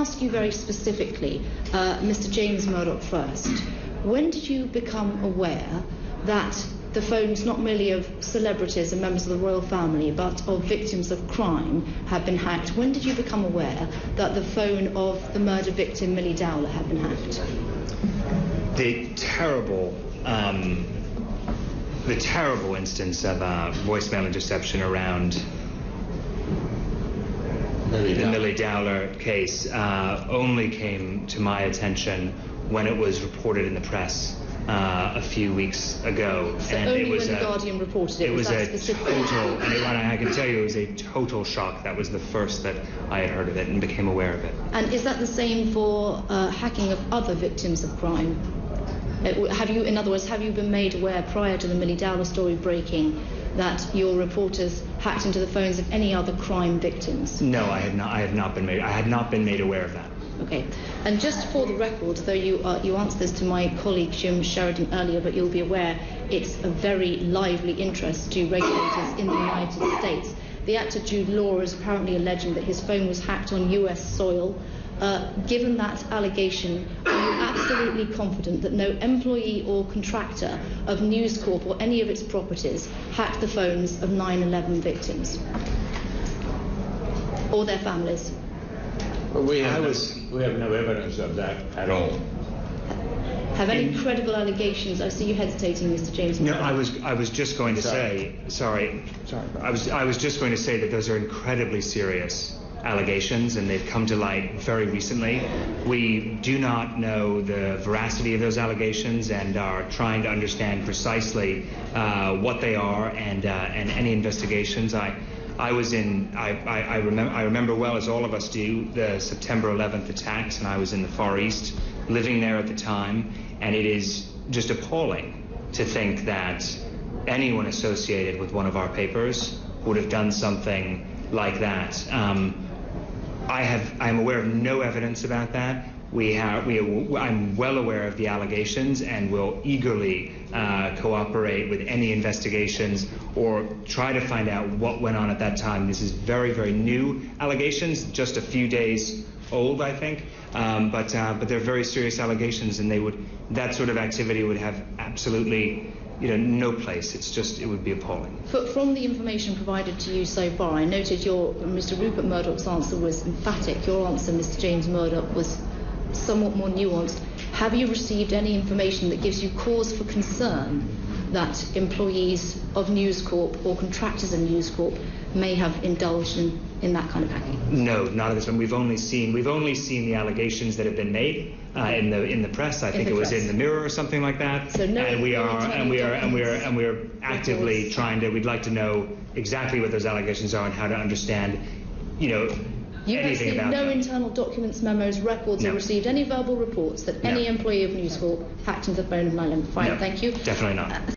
ask you very specifically, Mr. James Murdoch first. When did you become aware that the phones, not merely of celebrities and members of the royal family, but of victims of crime, had been hacked? When did you become aware that the phone of the murder victim, Millie Dowler, had been hacked? The terrible instance of voicemail interception around the Millie Dowler case only came to my attention when it was reported in the press a few weeks ago. So and only it was when The Guardian reported it? It was a total, and I can tell you it was a total shock. That was the first that I had heard of it and became aware of it. And is that the same for hacking of other victims of crime? Have you, in other words, have you been made aware prior to the Millie Dowler story breaking that your reporters hacked into the phones of any other crime victims? No, I had not been made aware of that. Okay. And just for the record, though you answered this to my colleague Jim Sheridan earlier, but you'll be aware it's a very lively interest to regulators in the United States. The actor Jude Law is apparently alleging that his phone was hacked on US soil. Given that allegation, are you absolutely confident that no employee or contractor of News Corp or any of its properties hacked the phones of 9/11 victims or their families? Well, we have no evidence of that at all. Have any credible allegations? I see you hesitating, Mr. James. No, I was just going to say. Sorry. I was just going to say that those are incredibly serious allegations, and they've come to light very recently. We do not know the veracity of those allegations and are trying to understand precisely what they are and any investigations. I remember well, as all of us do, the September 11th attacks, and I was in the Far East, living there at the time, and it is just appalling to think that anyone associated with one of our papers would have done something like that. I'm aware of no evidence about that. I'm well aware of the allegations and will eagerly cooperate with any investigations or try to find out what went on at that time. This is very, very new allegations, just a few days old, I think, but they're very serious allegations, and that sort of activity would have absolutely no place. It would be appalling. From the information provided to you so far, I noted Mr. Rupert Murdoch's answer was emphatic. Your answer, Mr. James Murdoch, was somewhat more nuanced. Have you received any information that gives you cause for concern that employees of News Corp or contractors in News Corp may have indulged in that kind of hacking? No, not at this time. We've only seen the allegations that have been made in the press. I think it was in the Mirror or something like that. So no, and we are actively trying to. We'd like to know exactly what those allegations are and how to understand, You have seen no internal documents, memos, records, or received any verbal reports that any employee of News Corp hacked into the phone of 9/11. Fine, thank you. Definitely not.